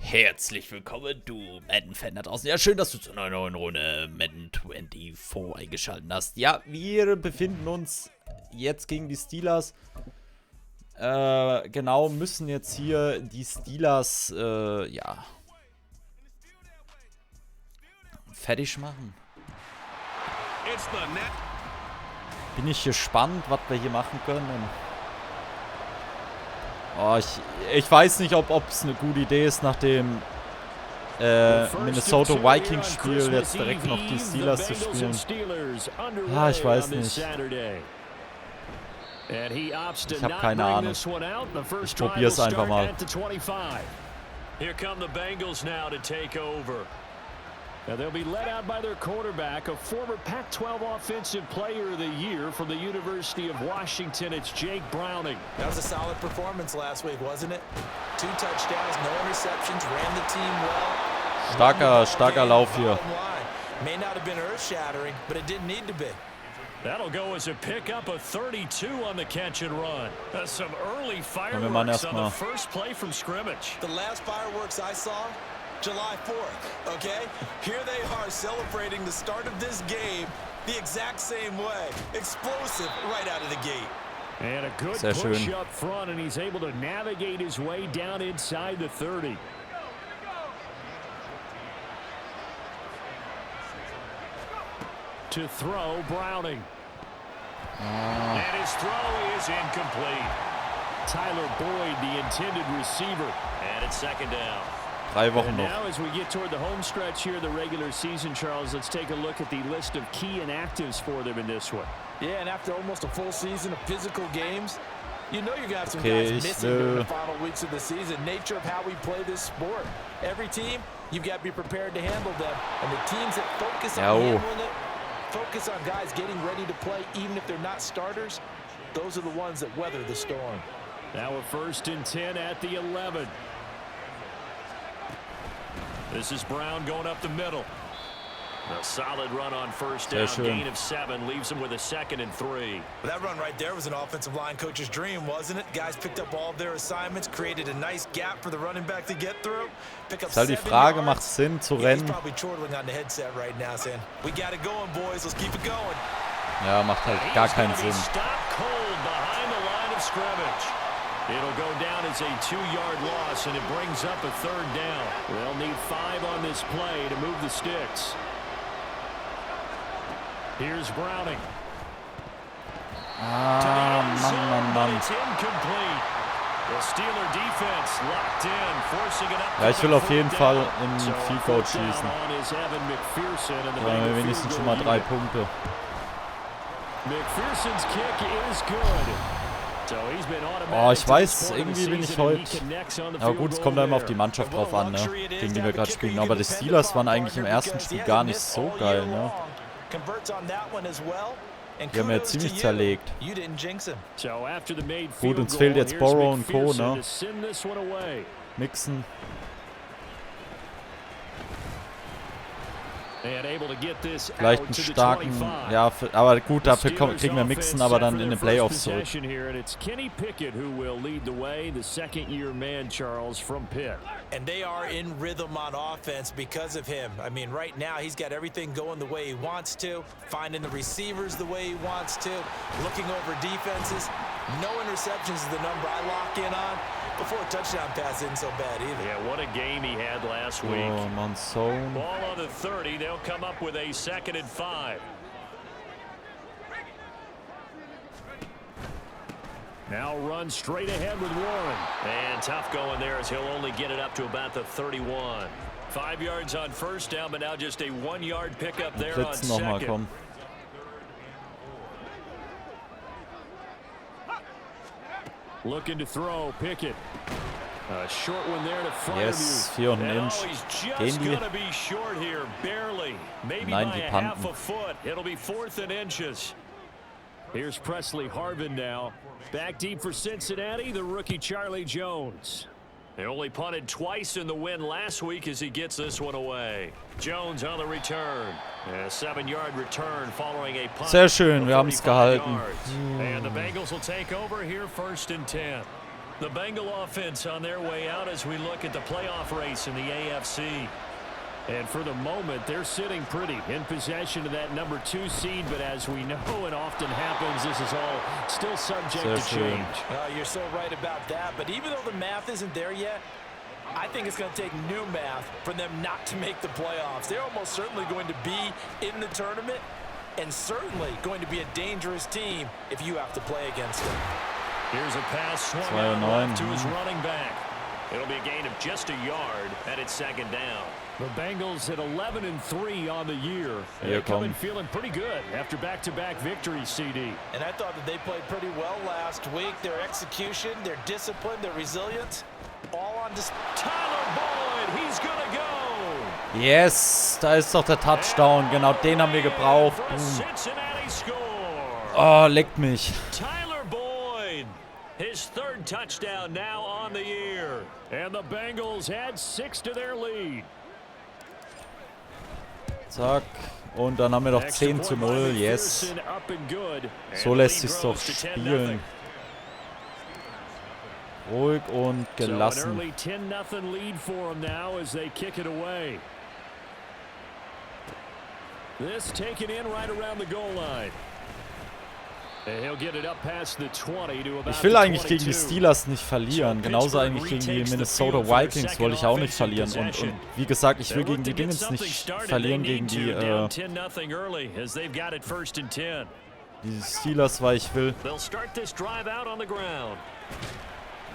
Herzlich willkommen, du Madden-Fan da draußen. Ja, schön, dass du zu einer neuen Runde Madden 24 eingeschaltet hast. Ja, wir befinden uns jetzt gegen die Steelers. Genau, müssen jetzt hier die Steelers, ja, fertig machen. Bin ich gespannt, was wir hier machen können. Oh, ich weiß nicht, ob es eine gute Idee ist, nach dem Minnesota Vikings Spiel jetzt direkt noch die Steelers zu spielen. Ah, ich weiß nicht. Ich habe keine Ahnung. Ich probiere es einfach mal. Here come the Bengals now to take over. Now they'll be led out by their quarterback, a former Pac-12 Offensive Player of the Year from the University of Washington. It's Jake Browning. That was a solid performance last week, wasn't it? 2 touchdowns, no interceptions, ran the team well. Starker Lauf hier. May not have been earth-shattering, but it didn't need to be. That'll go as a pickup of 32 on the catch and run. Some early fireworks on the first play from scrimmage. The last fireworks I saw, July 4th, okay? Here they are celebrating the start of this game the exact same way. Explosive right out of the gate. And a good push up front, and he's able to navigate his way down inside the 30. To throw, Browning. And his throw is incomplete. Tyler Boyd, the intended receiver. And it's second down. 3 Wochen noch. Now, as we get toward the home stretch here, the regular season, Charles, let's take a look at the list of key inactives for them in this one. Yeah, and after almost a full season of physical games, you know you're going to have some guys missing in the final weeks of the season. Nature of how we play this sport. Every team, you've got to be prepared to handle them. And the teams that focus on handling it, focus on guys getting ready to play, even if they're not starters, those are the ones that weather the storm. Now a 1st and 10 at the 11. This is Brown going up the middle. A solid run on first down, gain of 7, leaves him with a 2nd and 3. Well, that run right there was an offensive line coach's dream, wasn't it? Guys picked up all of their assignments, created a nice gap for the running back to get through. Pick up 7 die Frage, macht es Sinn zu rennen? He's probably chortling on the headset right now saying, "We got it going, boys. Let's keep it going." Ja, macht halt gar keinen Sinn. Stop cold behind the line of scrimmage. It'll go down as a 2-yard loss, and it brings up a 3rd down. They'll need 5 on this play to move the sticks. Here's Browning. Mann. It's incomplete. The Steeler defense locked in, forcing it up. Ja, ich will auf jeden Fall im Field Goal schießen. Ja, wenigstens schon mal 3 Punkte. McPherson's kick is good. Oh, ich weiß, irgendwie bin ich heute... Aber gut, es kommt immer auf die Mannschaft drauf an, ne? Gegen die wir gerade spielen. Aber die Steelers waren eigentlich im ersten Spiel gar nicht so geil, ne? Die haben ja ziemlich zerlegt. Gut, uns fehlt jetzt Burrow und Co., ne? Mixen. Vielleicht einen starken, ja, aber gut, dafür kriegen wir Mixen, aber dann in den Playoffs zurück. And they are in rhythm on offense because of him. I mean, right now he's got everything going the way he wants to, finding the receivers the way he wants to, looking over defenses. No interceptions is the number I lock in on. Before a touchdown pass isn't so bad either. Yeah, what a game he had last week. Oh, Monson. Ball on the 30. They'll come up with a 2nd and 5. Now run straight ahead with Warren. And tough going there as he'll only get it up to about the 31. 5 yards on first down, but now just a 1-yard pickup there on second. Looking to throw, Pickett. A short one there to front of you. 4 und ein Inch. Gehen die? Be short here, barely. Maybe Nein, by die a panten. half a foot. It'll be 4th and inches. Here's Presley Harvin now. Back deep for Cincinnati, the rookie Charlie Jones. They only punted twice in the win last week as he gets this one away. Jones on the return. A 7-yard return following a punt. Sehr schön, wir haben es gehalten. And the Bengals will take over here 1st and 10. The Bengal offense on their way out as we look at the playoff race in the AFC. And for the moment, they're sitting pretty in possession of that number 2 seed. But as we know, it often happens, this is all still subject to change. You're so right about that. But even though the math isn't there yet, I think it's going to take new math for them not to make the playoffs. They're almost certainly going to be in the tournament and certainly going to be a dangerous team if you have to play against them. Here's a pass swung out left to his running back. It'll be a gain of just a yard, and it's second down. The Bengals at 11-3 on the year. They're coming feeling pretty good after back-to-back victories, CD. And I thought that they played pretty well last week. Their execution, their discipline, their resilience, all on display. Tyler Boyd, he's gonna go. Yes, da ist doch der Touchdown. Genau den haben wir gebraucht. Oh, leckt mich. Tyler Boyd, his 3rd touchdown now on the year. And the Bengals add 6 to their lead. Zack. Und dann haben wir noch 10-0. Yes. So lässt sich's doch spielen. Ruhig und gelassen. This taken in right around the goal line. He'll get it up past the 20 to about. Ich will eigentlich gegen die Steelers nicht verlieren. Genauso eigentlich gegen die Minnesota Vikings wollte ich auch nicht verlieren. Und wie gesagt, ich will gegen die Dingens nicht verlieren, gegen die Steelers, weil ich will.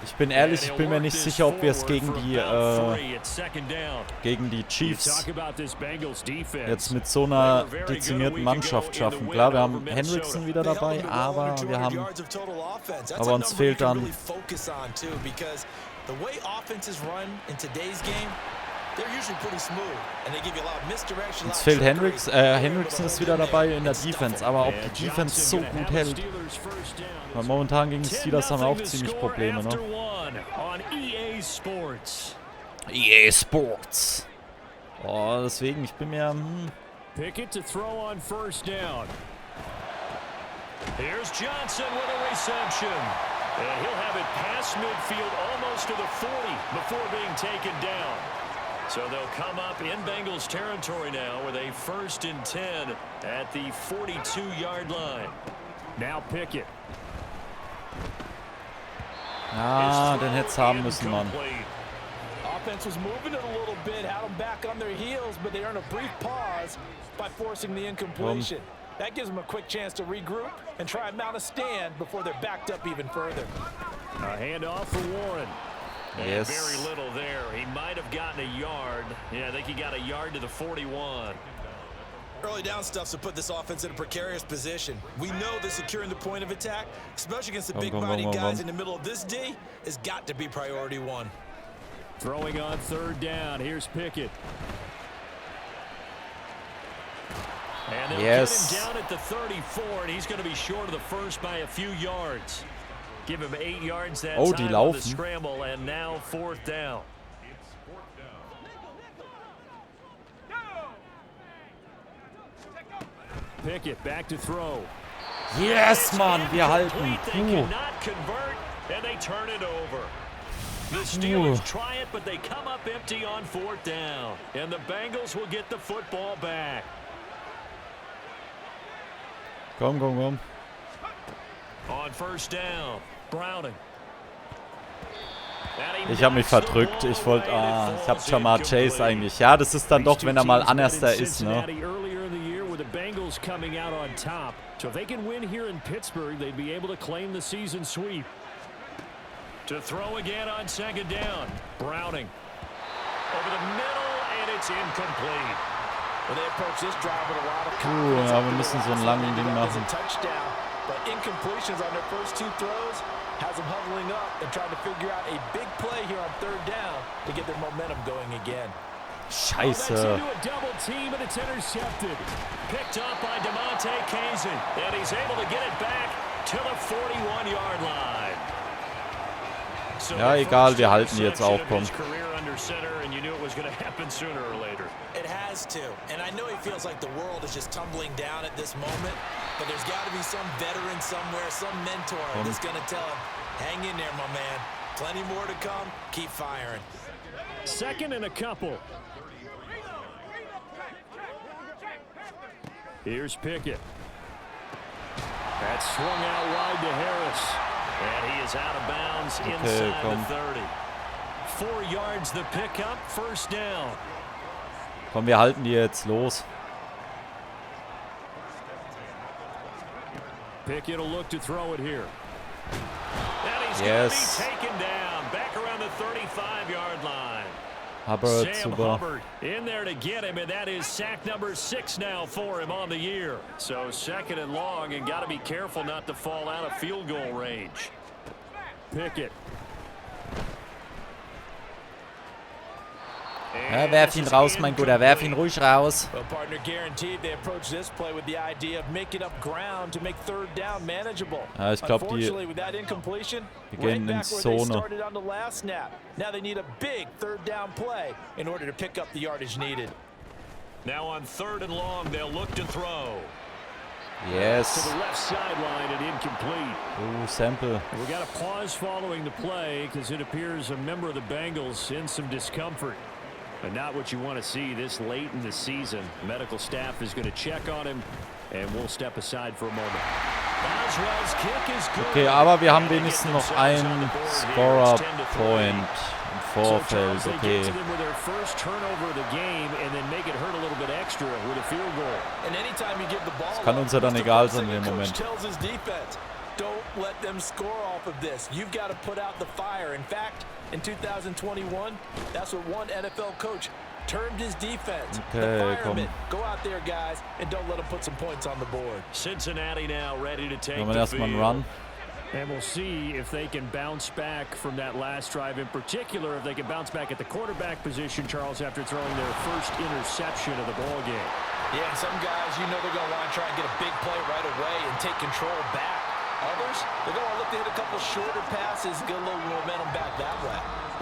Ich bin ehrlich, ich bin mir nicht sicher, ob wir es gegen die Chiefs jetzt mit so einer dezimierten Mannschaft schaffen. Klar, wir haben Hendrickson wieder dabei, aber uns fehlt dann. Uns fehlt Hendrickson ist wieder dabei in der Defense, aber ob die Defense so gut hält. Weil momentan gegen die Steelers haben wir auch ziemlich Probleme, ne? EA Sports. Oh, deswegen, ich bin mir... Pickett to throw on first down. Here's Johnson with a reception. And he'll have it past midfield almost to the 40 before being taken down. So they'll come up in Bengals territory now with a 1st and 10 at the 42-yard line. Now Pickett. Ah, den hätte es haben müssen, Mann. Offense was moving it a little bit, had them back on their heels, but they earned a brief pause by forcing the incompletion. That gives them a quick chance to regroup and try and mount a stand before they're backed up even further. A handoff for Warren. Yes. Very little there. He might have gotten a yard. Yeah, I think he got a yard to the 41. Early down stuff's to put this offense in a precarious position. We know that securing the point of attack, especially against the big-body guys in the middle of this D, has got to be priority 1. Throwing on 3rd down. Here's Pickett. And they'll get him down at the 34, and he's going to be short of the first by a few yards. Give him 8 yards that time on the scramble, and now 4th down. Pickett back to throw. Yes, Mann, wir halten. And they turn it over. The Steelers try it, but they come up empty on 4th down. And the Bengals will get the football back. Komm. On 1st down, Browning. Ich habe mich verdrückt. Ich wollte, ich habe Jamar Chase eigentlich. Ja, das ist dann doch, wenn er mal anerster ist, ne? Bengals coming out on top. So if they can win here in Pittsburgh, they'd be able to claim the season sweep. To throw again on 2nd down. Browning. Over the middle, and it's incomplete. Well, they approach this drive with a lot of confidence. Ja, wir müssen so einen langen Ding machen. Touchdown, but incompletions on their first 2 throws has them huddling up and trying to figure out a big play here on 3rd down to get their momentum going again. Scheiße. Picked up by DeMonte Casey, and he's able to get it back to the 41-yard line. Ja, egal, wir halten jetzt auch, komm. It has to, and I know he feels like the world is just tumbling down at this moment, but there's got to be some veteran somewhere, some mentor that's going to tell him, hang in there, my man. Plenty more to come. Keep firing. Second and a couple. Here's Pickett. That's swung out wide to Harris. And he is out of bounds inside the 30. 4 yards the pickup, first down. Komm, wir halten die jetzt los. Pickett will look to throw it here. And he's Yes. going to be taken down back around the 35-yard line. Hubbard, Sam super. Hubbard in there to get him, and that is sack number 6 now for him on the year. So second and long, and got to be careful not to fall out of field goal range. Pickett. Ja, werf ihn raus, mein Guter. Werf ihn ruhig raus. Well, partner, guaranteed they approach this play with the idea of making up ground to make third down manageable. Ja, ich glaube, die With that incompletion, gehen in Zone. started on the last snap. Now they need a big third down play in order to pick up the yardage needed. Now on third and long, they'll look to throw. Yes. To the left sideline and incomplete. Sample. We got a pause following the play because it appears a member of the Bengals in some discomfort. But not what you want to see this late in the season. Medical staff is going to check on him, and we'll step aside for a moment. Boswell's kick is good. Okay, aber wir haben wenigstens noch einen Scorer-Point im Vorfeld. Okay. Das kann uns ja dann egal sein in dem Moment. Don't let them score off of this. You've got to put out the fire. In fact, in 2021, that's what one NFL coach termed his defense. Okay, komm. Go out there, guys, and don't let them put some points on the board. Cincinnati now ready to take Wollen wir the erstmal einen Run? And we'll see if they can bounce back from that last drive, in particular, if they can bounce back at the quarterback position, Charles, after throwing their first interception of the ball game. Yeah, and some guys, you know they're going to want to try and get a big play right away and take control back. Others, they're going to look to hit a couple shorter passes, get a little momentum back that way.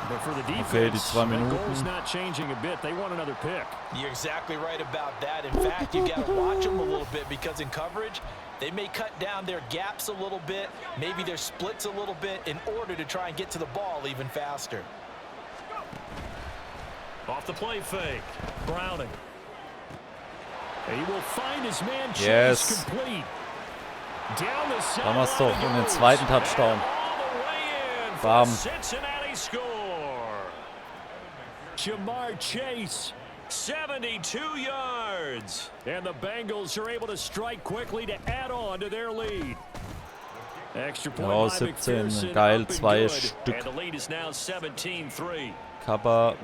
But for the defense, Okay, die 2 the Minuten. goal's not changing a bit. They want another pick. You're exactly right about that. In fact, you got to watch them a little bit because in coverage, they may cut down their gaps a little bit, maybe their splits a little bit in order to try and get to the ball even faster. Off the play fake, Browning. He will find his man Chase Yes. complete. Down the Da haben wir es doch in den zweiten Touchdown. Bam. Cincinnati score. Jamar Chase, 72 yards. And the Bengals are able to strike quickly to add on to their lead. Extra point Ja, by 17. McPherson, Geil, up and 2 good. Stück. And the lead is now 17-3. Kappa.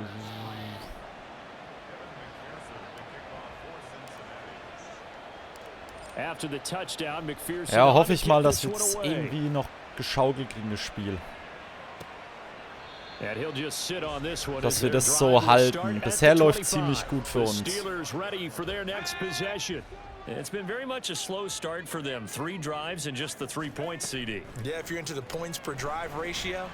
After the touchdown, McPherson Ja, hoffe ich mal, kick dass this wir one jetzt away. irgendwie noch geschaukelt kriegen, das Spiel. And he'll just sit on this one Dass as wir their das drive so will halten. start at Bisher the läuft 25. ziemlich gut für The uns. Steelers ready for their next possession. It's been very much a slow start for them. 3 drives and just the 3 points, CD. Yeah, if you're into the points per drive ratio,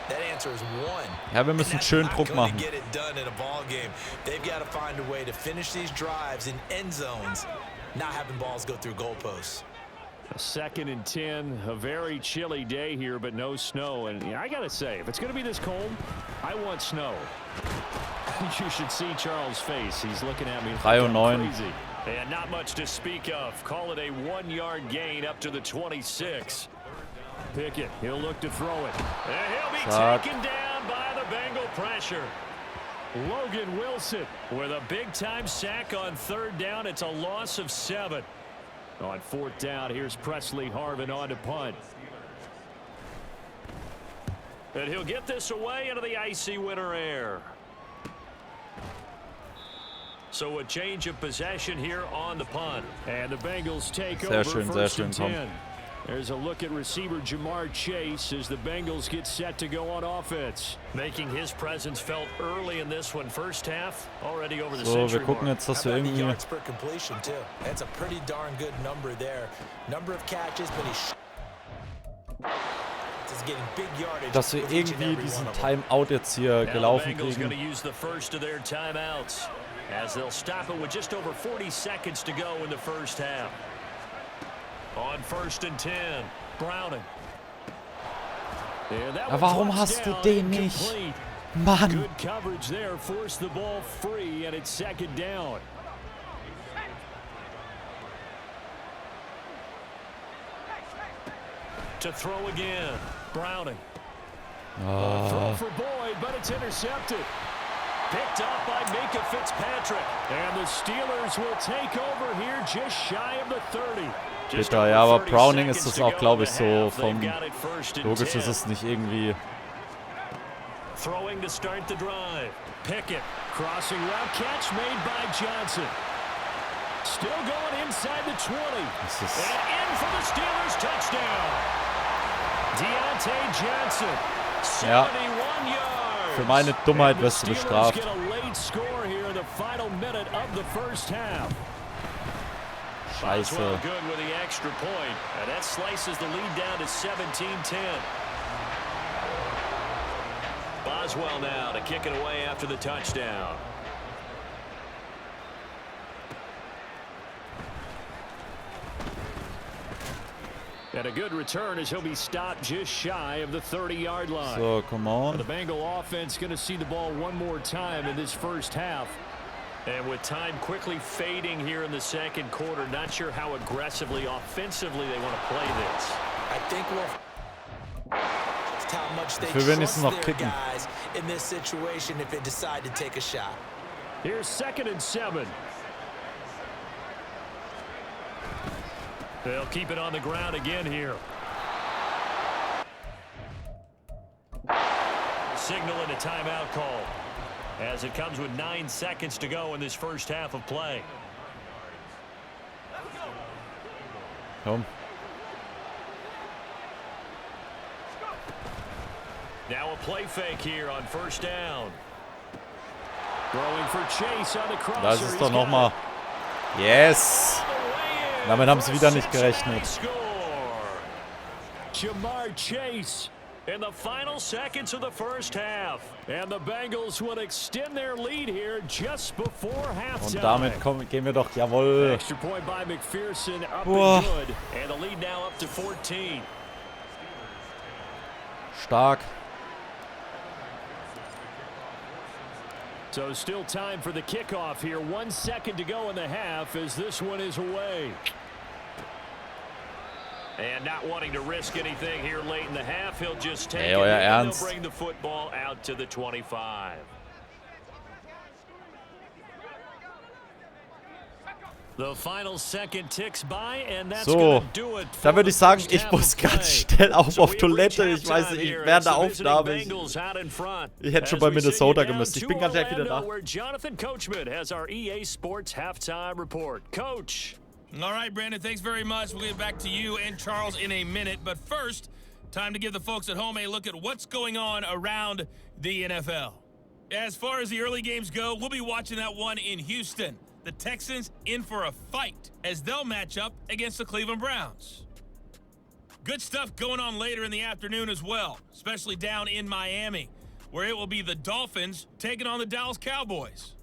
that answer is 1. Ja, wir müssen schön Druck machen. Get it done in a ball game. They've got to find a way to finish these drives in end zones, not having balls go through goalposts. A 2nd and 10, a very chilly day here, but no snow. And I got to say, if it's going to be this cold, I want snow. You should see Charles' face. He's looking at me like 3 und 9. crazy. And not much to speak of. Call it a 1-yard gain up to the 26. Pickett, he'll look to throw it. And he'll be Zack. taken down by the Bengal pressure. Logan Wilson with a big-time sack on 3rd down. It's a loss of 7. On 4th down, here's Presley Harvin on to punt. And he'll get this away into the icy winter air. So a change of possession here on the punt. And the Bengals take over first and 10. There's a look at receiver Jamar Chase as the Bengals get set to go on offense. Making his presence felt early in this one. First half, already over the So, wir century gucken mark. jetzt, dass wir irgendwie... Yards per completion too. That's a pretty darn good number there. Number of catches, but he's getting big yardage. Dass wir irgendwie diesen Timeout jetzt hier gelaufen Bengals going to kriegen. use the first of their timeouts as they'll stop it with just over 40 seconds to go in the first half. On 1st and 10, Browning. Ja, warum hast du den nicht? Mann. Good coverage there, forced the ball free, and it's second down. To throw again, Browning. Throw for Boyd, but it's intercepted. Picked up by Minka Fitzpatrick. And the Steelers will take over here just shy of the 30. Bitter, ja, aber Browning ist das auch, glaube ich, so vom... Logisch ist es nicht irgendwie... Throwing to start the drive. Pickett, crossing route, catch made by Johnson. Still going inside the 20. And in for the Steelers touchdown. Deontay Johnson, 71 yards. Für meine Dummheit wirst du bestraft. Get a late score here in the final minute of the first half. Scheiße. Good with the extra point. And that slices the lead down to 17-10. Boswell now to kick it away after the touchdown. And a good return as he'll be stopped just shy of the 30-yard line. So, come on. The Bengal offense going to see the ball one more time in this first half. And with time quickly fading here in the second quarter, not sure how aggressively, offensively they want to play this. I think how much they Für wenigstens noch trust their kicken. guys in this situation if they decide to take a shot. Here's 2nd and 7. They'll keep it on the ground again here. Signaling a timeout call as it comes with 9 seconds to go in this first half of play. Komm. Now a play fake here on first down. Throwing for Chase on the crosser. Das ist doch nochmal. Yes. Damit haben sie wieder nicht gerechnet. Jamar Chase in the final seconds of the first half. And the Bengals will extend their lead here just before halftime. Und damit gehen wir doch, jawohl. Extra point by McPherson up and good. And the lead now up to 14. Stark. So still time for the kickoff here. 1 second to go in the half as this one is away. And not wanting to risk anything here late in the half, he'll just take it and he'll bring the football out to the 25. The final second ticks by and that's gonna do it. Da würde ich sagen, ich muss ganz schnell auf Toilette. Ich weiß nicht, ich während der Aufnahme. Ich hätte schon bei Minnesota gemusst. Ich bin ganz gleich wieder da. Jonathan Coachman has our EA Sports halftime report. Coach. All right, Brandon, thanks very much. We'll get back to you and Charles in a minute. But first, time to give the folks at home a look at what's going on around the NFL. As far as the early games go, we'll be watching that one in Houston. The Texans in for a fight as they'll match up against the Cleveland Browns. Good stuff going on later in the afternoon as well, especially down in Miami, where it will be the Dolphins taking on the Dallas Cowboys.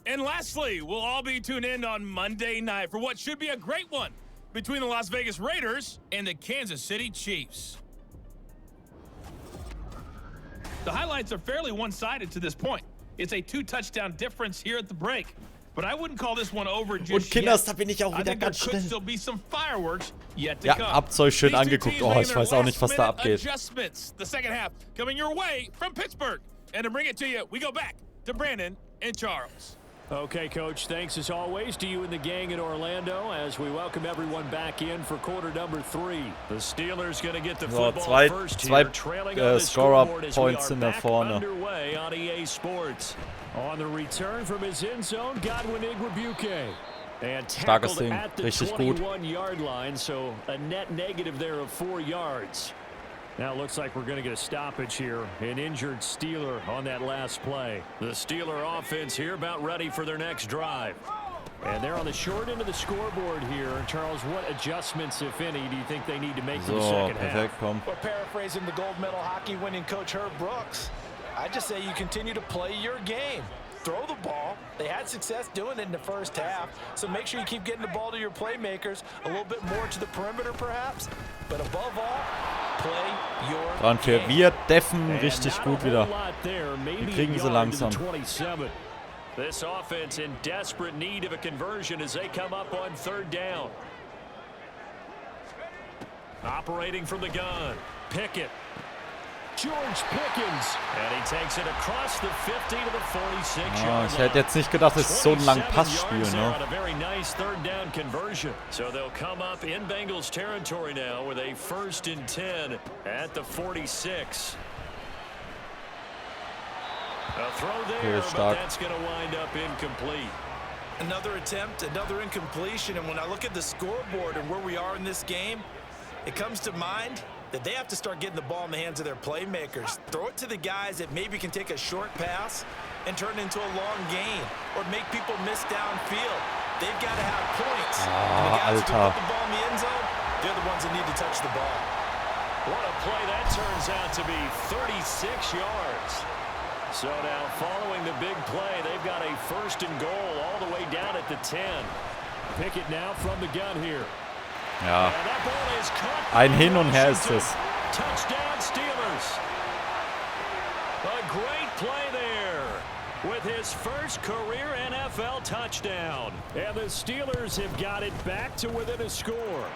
And lastly, we'll all be tuned in on Monday night for what should be a great one between the Las Vegas Raiders and the Kansas City Chiefs. The highlights are fairly one-sided to this point. It's a 2-touchdown difference here at the break. But I wouldn't call this one over just Und Kinders, da bin ich auch wieder ganz schnell. Ja, habt's euch schön angeguckt. Oh, ich weiß auch nicht, was da abgeht. The second half coming your way from Pittsburgh. And to bring it to you, we go back to Brandon and Charles. Okay, Coach, thanks as always to you and the gang in Orlando as we welcome everyone back in for quarter number 3. The Steelers going to get the football first here, trailing on the scoreboard as we are back underway on EA Sports. On the return from his end zone, Godwin Igwebuike. And tackled at the 21-yard line, so a net negative there of 4 yards. Now it looks like we're going to get a stoppage here. An injured Steeler on that last play. The Steeler offense here about ready for their next drive. And they're on the short end of the scoreboard here. Charles, what adjustments, if any, do you think they need to make for the second half? Well, paraphrasing the gold medal hockey winning coach Herb Brooks, I just say you continue to play your game. Throw the ball. They had success doing it in the first half, so make sure you keep getting the ball to your playmakers, a little bit more to the perimeter perhaps, but above all, Wir deffen richtig gut wieder. Wir kriegen sie langsam. This offense in desperate need of a conversion as they come up on 3rd down. Operating from the gun. Pickett. George Pickens. And he takes it across the 50 to the 46 yard ich hätte jetzt nicht gedacht, es ist so ein langes Passspiel, ne? A very nice 3rd down conversion. So they'll come up in Bengals territory now with a 1st and 10 at the 46. A throw there, but that's going to wind up incomplete. Another attempt, another incompletion, and when I look at the scoreboard and where we are in this game, it comes to mind that they have to start getting the ball in the hands of their playmakers. Throw it to the guys that maybe can take a short pass and turn it into a long gain or make people miss downfield. They've got to have points. And the guys who put the ball in the end zone, they're the ones that need to touch the ball. What a play that turns out to be, 36 yards. So now following the big play, they've got a 1st and goal all the way down at the 10. Pickett now from the gun here. Ja. Ein Hin und Her ist es. Touchdown Steelers. A great play there with his first career NFL touchdown. And the Steelers have got it back to within a score.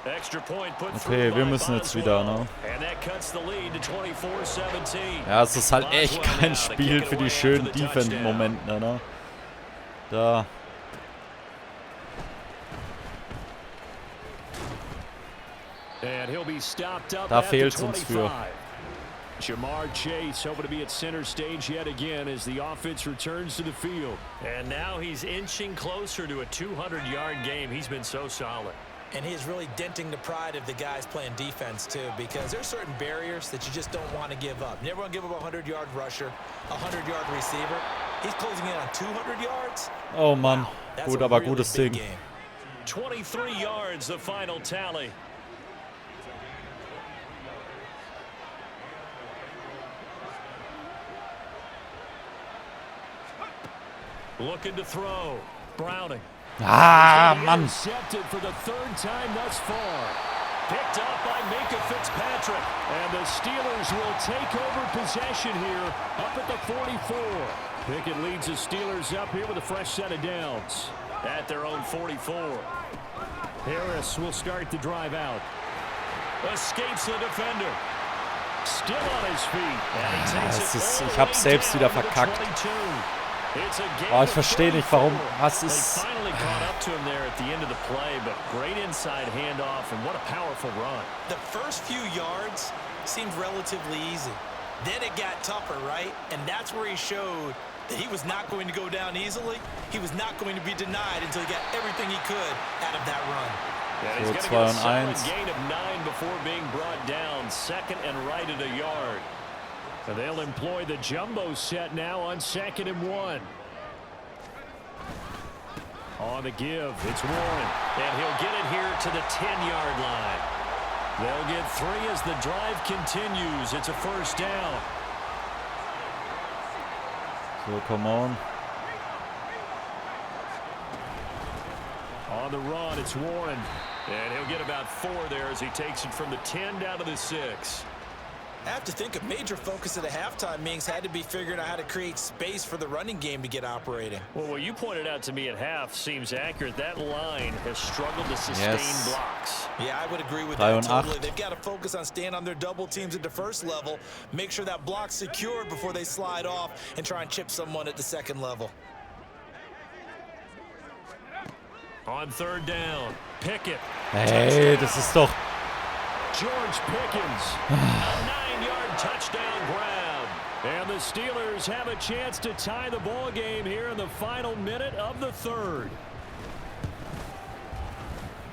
Extra point put Okay, wir müssen jetzt wieder, ne? And that cuts the lead to 24-17. Ja, es ist halt echt kein Spiel für die schönen Defense-Momente, ne? Da fehlt's uns für. Jamar Chase hoping to be at center stage yet again as the offense returns to the field. And now he's inching closer to a 200-yard game. He's been so solid. And he's really denting the pride of the guys playing defense, too, because there's certain barriers that you just don't want to give up. You never want to give up a 100-yard rusher, a 100-yard receiver. He's closing in on 200 yards. Oh, Mann. Gut, aber gutes Ding. 23 yards, the final tally. Looking to throw. Browning. Mann. Intercepted for the 3rd time thus far. Picked up by Minka Fitzpatrick. And the Steelers will take over possession here up at the 44. Pickett leads the Steelers up here with a fresh set of downs at their own 44. Harris will start the drive out. Escapes the defender. Still on his feet. And he takes it ich hab's selbst wieder verkackt. Oh, ich verstehe nicht, warum. Was ist... Finally caught up to him there at the end of the play, but great inside handoff, and what a powerful run. The first few yards seemed relatively easy. Then it got tougher, right? And that's where he showed that he was not going to go down easily. He was not going to be denied until he got everything he could out of that run. Yeah, he's going to get a solid gain of 9 before being brought down, 2nd and right at a yard. So they'll employ the jumbo set now on 2nd and 1. On the give, it's Warren. And he'll get it here to the 10-yard line. They'll get 3 as the drive continues. It's a 1st down. So, come on. On the run, it's Warren. And he'll get about 4 there as he takes it from the 10 down to the 6. I have to think a major focus at the halftime meetings had to be figuring out how to create space for the running game to get operating. Well, what you pointed out to me at half seems accurate. That line has struggled to sustain blocks. Yeah, I would agree with that totally. They've got to focus on staying on their double teams at the 1st level, make sure that block's secured before they slide off and try and chip someone at the 2nd level. On 3rd down, Pickett. Hey, das ist doch... George Pickens, a 9-yard touchdown grab. And the Steelers have a chance to tie the ball game here in the final minute of the 3rd.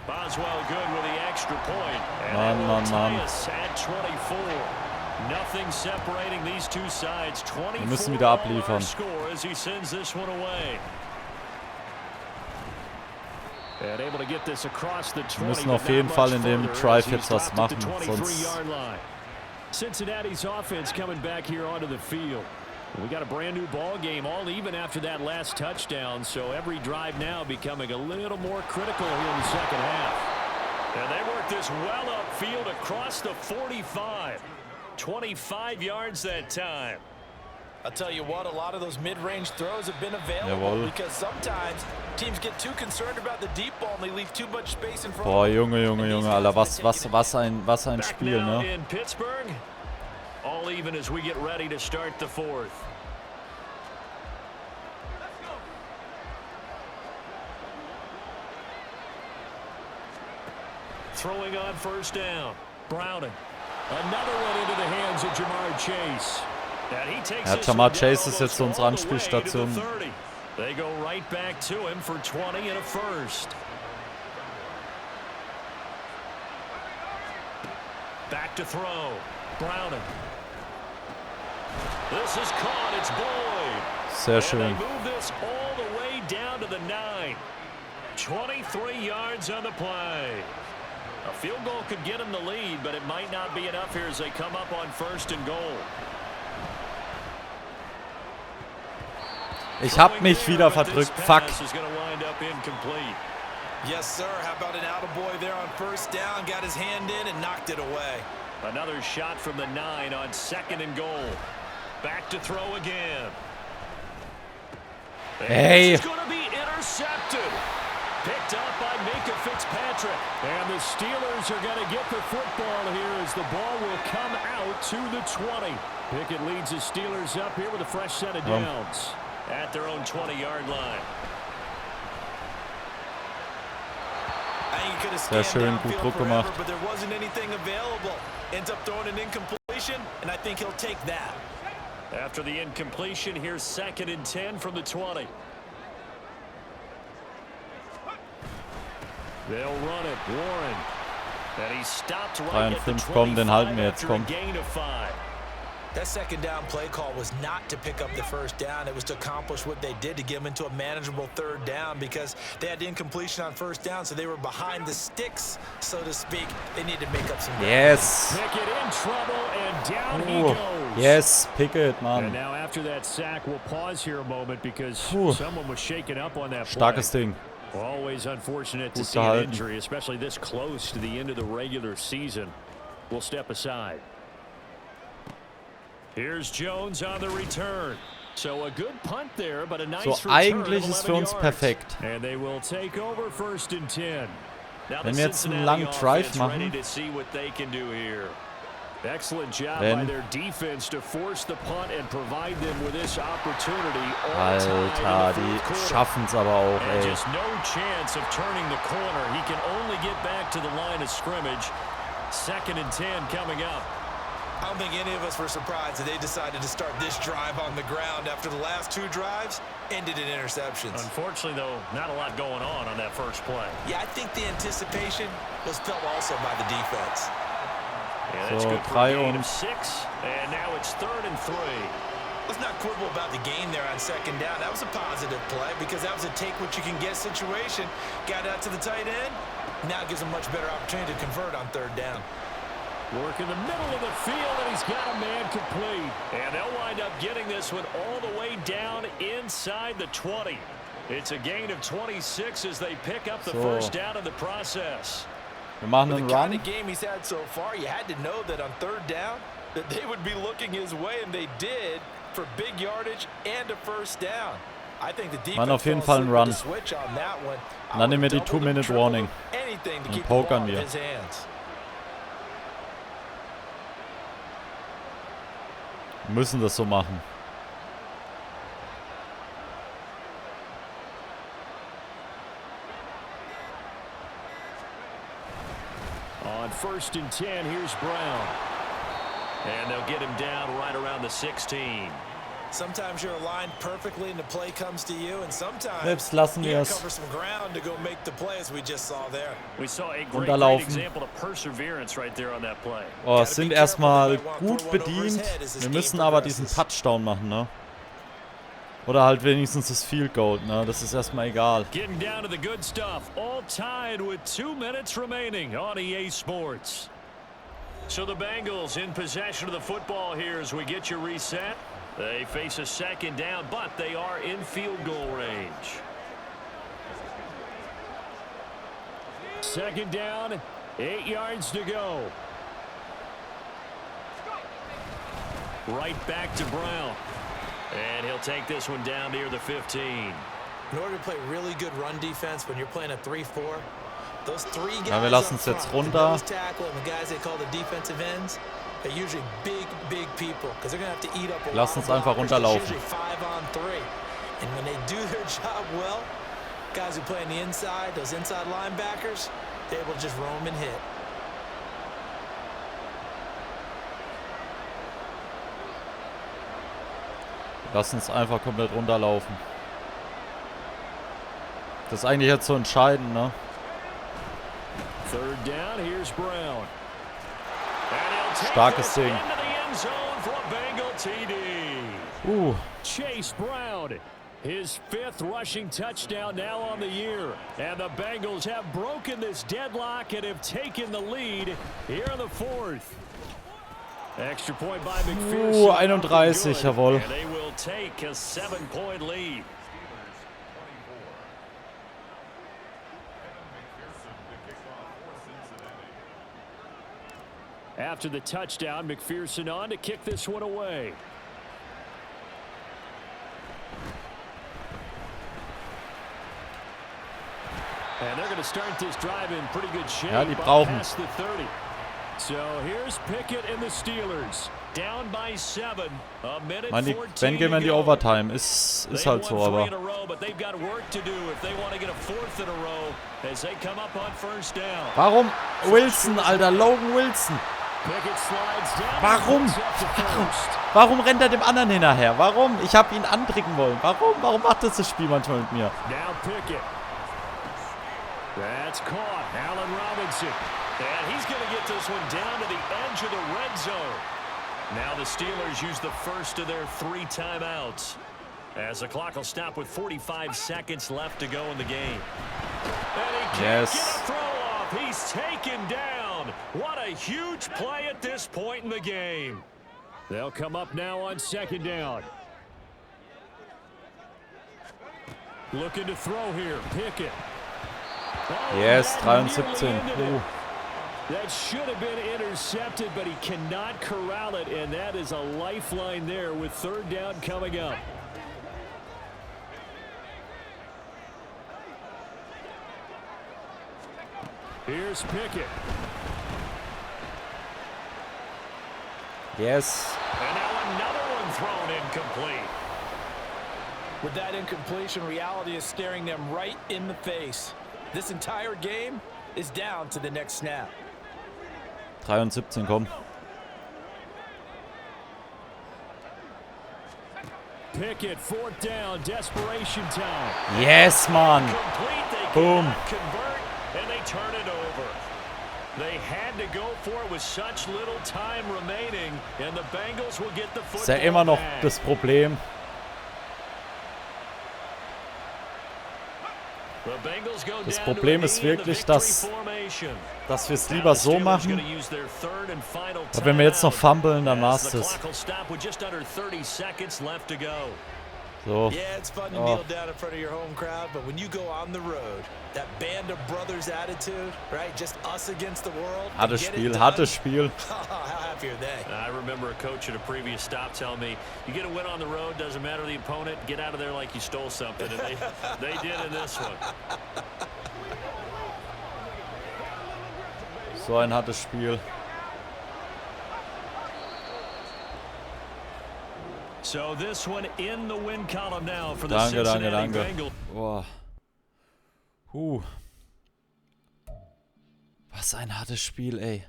Boswell good with the extra point. And that will tie us at 24. Nothing separating these two sides. 24 score as he sends this one away. And able to get this across the 20, wir müssen auf jeden Fall in dem Drive jetzt was machen, sonst... Cincinnati's offense coming back here onto the field. We got a brand new ball game, all even after that last touchdown, so every drive now becoming a little more critical here in the 2nd half. And they work this well upfield across the 45. 25 yards that time. I'll tell you what, a lot of those mid-range throws have been available because sometimes teams get too concerned about the deep ball and they leave too much space in front. Boah, Junge, Alter, was ein Spiel, ne? In Pittsburgh, all even as we get ready to start the fourth. Throwing on first down. Browning. Another one into the hands of Jamar Chase. Ja, Jamar Chase ist jetzt unsere Anspielstation. They go right back to him for 20 and a first. Back to throw. Browning. This is caught. It's Boyd. Sehr schön. And they move this all the way down to the 9. 23 yards on the play. A field goal could get them the lead, but it might not be enough here as they come up on first and goal. Ich hab mich wieder verdrückt. Fuck. Yes, sir. How about an attaboy there on first down? Got his hand in and knocked it away. Another shot from the 9 on second and goal. Back to throw again. Hey. It's going to be intercepted. Picked up by Minka Fitzpatrick. And the Steelers are going to get the football here as the ball will come out to the 20. Pickett leads the Steelers up here with a fresh set of downs at their own 20-yard line. Sehr schön, gut Druck gemacht. But there wasn't anything available. Ends up throwing an incompletion, and I think he'll take that. After the incompletion, here's 2nd and 10 from the 20. They'll run it, Warren. And he stopped right at the 25 komm, den halten wir jetzt, after a komm. gain of 5. That second down play call was not to pick up the first down. It was to accomplish what they did to get them into a manageable third down because they had incompletion on first down, so they were behind the sticks, so to speak. They need to make up some ground. Yes. Pickett in trouble, and down he goes. Yes, Pickett, man. And now after that sack, we'll pause here a moment because someone was shaken up on that play. Starkes Ding. Always unfortunate to see an injury, especially this close to the end of the regular season. We'll step aside. Here's Jones on the return. So a good punt there, but a nice return. Eigentlich ist für uns perfekt. And they will take over 1st and 10. Wenn wir jetzt einen langen Drive machen, Excellent job by their defense to force the punt and provide them with this opportunity. Alter, die schaffen's aber auch, ey. Just no chance of turning the corner. He can only get back to the line of scrimmage. 2nd and 10 coming up. I don't think any of us were surprised that they decided to start this drive on the ground after the last 2 drives ended in interceptions. Unfortunately, though, not a lot going on that first play. Yeah, I think the anticipation was felt also by the defense. Yeah, that's good for a gain of 6, and now it's 3rd and 3. Let's not quibble about the gain there on second down. That was a positive play because that was a take-what-you-can-get situation. Got out to the tight end. Now gives him much better opportunity to convert on 3rd down. Work in the middle of the field, and he's got a man complete. And they'll wind up getting this one all the way down inside the 20. It's a gain of 26 as they pick up the first down in the process. Wir machen einen Run. The kind Run. of game he's had so far, you had to know that on 3rd down that they would be looking his way, and they did for big yardage and a first down. I think the defense Machen auf jeden Fall einen Run. switch on that one. Und dann nehmen wir die 2-Minute Warning. Anything to Und keep the ball pokern in wir. his hands. Wir müssen das so machen. On 1st and 10, here's Brown. And they'll get him down right around the 16. Sometimes you're aligned perfectly and the play comes to you, and sometimes Selbst lassen you wir gotta es. cover some ground to go make the play as we just saw there. We saw a great Runterlaufen. example of perseverance right there on that play. Oh, sind erstmal gut bedient. Wir müssen aber diesen Touchdown machen, ne? Oder halt wenigstens das Field Goal, ne? Das ist erstmal egal. Getting down to the good stuff. All tied with 2 minutes remaining on EA Sports. So the Bengals in possession of the football here as we get you reset. They face a 2nd down, but they are in field goal range. 2nd down 8 yards to go. Right back to Brown. And he'll take this one down near the 15. In order to play really good run defense when you're playing a 3-4, those three guys Ja, wir lassen es jetzt runter. tackle and the guys they call the defensive ends, they're usually big people because they're going to have to eat up a Lass uns einfach runterlaufen. usually 5-on-3. And when they do their job well, guys who play on the inside, those inside linebackers, they're able to just roam and hit. Lass uns einfach komplett runterlaufen. Das ist eigentlich jetzt so entscheidend, ne? Third down, here's Brown. Starkes Ding. Chase Brown, his 5th rushing touchdown now on the year. And the Bengals have broken this deadlock and have taken the lead here in the 4th. Extra point by McPherson. 31, jawohl. And they will take a 7-point lead. After the touchdown, McPherson on to kick this one away. And they're going to start this drive in pretty good shape. Ja, die brauchen. Past the 30. So here's Pickett and the Steelers. Down by 7. A minute 14 wenn gehen wir in die Overtime. Ist halt so, aber. Warum? Wilson, Alter, Logan Wilson. Warum rennt er dem anderen hinterher? Warum? Ich habe ihn antricken wollen. Warum macht das Spiel manchmal mit mir? Now Pickett. That's caught. Allen Robinson. And he's going to get this one down to the edge of the red zone. Now the Steelers use the first of their 3 timeouts. As the clock will stop with 45 seconds left to go in the game. And he can't get a throw off. He's taken down. What a huge play at this point in the game. They'll come up now on 2nd down. Looking to throw here. Pickett. Yes, 73. That should have been intercepted, but he cannot corral it, and that is a lifeline there with 3rd down coming up. Here's Pickett. Yes. And now another one thrown incomplete. With that incompletion, reality is staring them right in the face. This entire game is down to the next snap. 73, komm. Pickett, 4th down, desperation time. Yes, Mann. Boom. And they turn it over. They had to go for it with such little time remaining, and the Bengals will get the football. Ist ja immer noch das Problem. Das Problem ist wirklich, dass wir es lieber so machen. Aber wenn wir jetzt noch fummeln, dann war's das. So. Oh. Hartes Spiel. I remember a coach at a previous stop telling me, you get a win on the road, doesn't matter the opponent, get out of there like you stole something. And they did in this one. So ein hartes Spiel. So this one in the win column now for the Cincinnati Bengals. Boah. Was ein hartes Spiel, ey.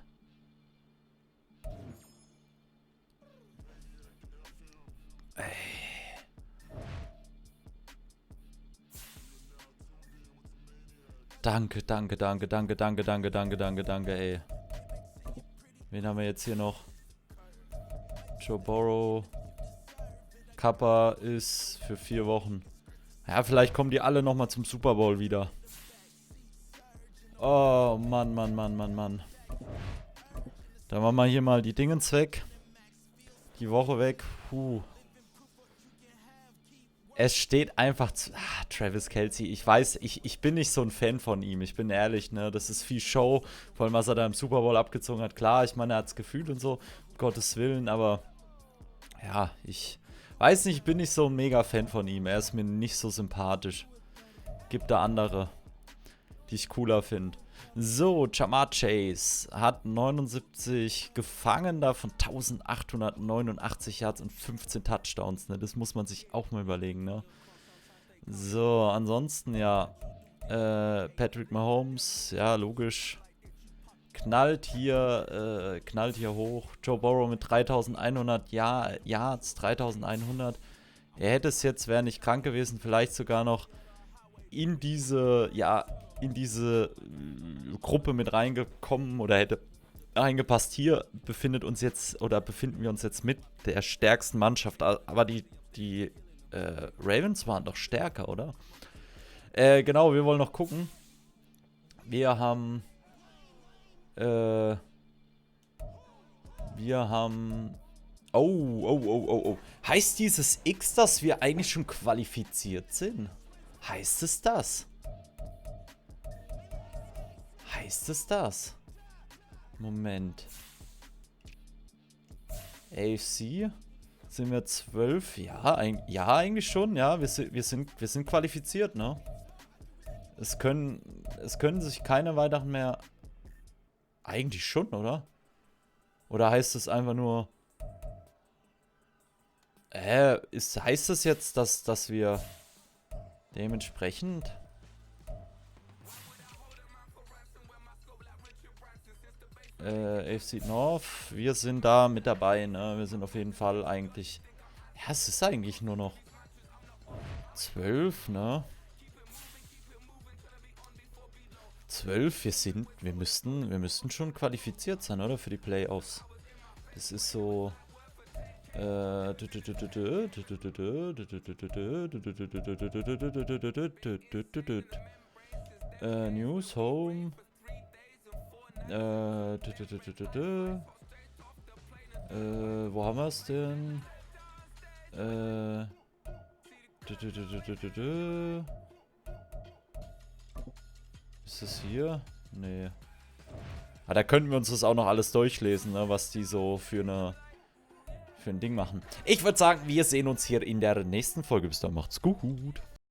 Danke, ey. Wen haben wir jetzt hier noch? Joe Burrow. Kappa ist für 4 Wochen. Ja, vielleicht kommen die alle nochmal zum Super Bowl wieder. Oh, Mann. Dann machen wir hier mal die Dingens weg. Die Woche weg. Es steht einfach zu... Travis Kelce, ich weiß, ich bin nicht so ein Fan von ihm, ich bin ehrlich, ne? Das ist viel Show, vor allem was er da im Super Bowl abgezogen hat. Klar, ich meine, er hat es gefühlt und so, um Gottes Willen, aber ja, ich weiß nicht, ich bin nicht so ein Mega-Fan von ihm. Er ist mir nicht so sympathisch. Gibt da andere, die ich cooler finde. So, Jamar Chase hat 79 gefangen, davon 1889 Yards und 15 Touchdowns, ne? Das muss man sich auch mal überlegen, ne? So, ansonsten, ja, Patrick Mahomes, ja, logisch, knallt hier hoch. Joe Burrow mit 3100 Yards, 3100. Er hätte es jetzt, wäre nicht krank gewesen, vielleicht sogar noch in diese Gruppe mit reingekommen oder hätte reingepasst. Hier befinden wir uns jetzt mit der stärksten Mannschaft. Aber die Ravens waren doch stärker, oder? Genau, wir wollen noch gucken. Wir haben Oh. Heißt dieses X, dass wir eigentlich schon qualifiziert sind? Heißt es das? Moment. AFC? Sind wir 12? Ja, eigentlich schon. Ja, wir sind qualifiziert, ne? Es können sich keine weiteren mehr... Eigentlich schon, oder? Oder heißt es einfach nur... heißt es jetzt, dass wir dementsprechend... AFC North, wir sind da mit dabei, ne? Wir sind auf jeden Fall eigentlich... Ja, es ist eigentlich nur noch 12, ne? 12, wir müssten schon qualifiziert sein, oder? Für die Playoffs. Das ist so... News, Home... wo haben wir es denn? Ist es hier? Nee. Ah, da könnten wir uns das auch noch alles durchlesen, ne, was die so für ein Ding machen. Ich würde sagen, wir sehen uns hier in der nächsten Folge. Bis dann, macht's gut.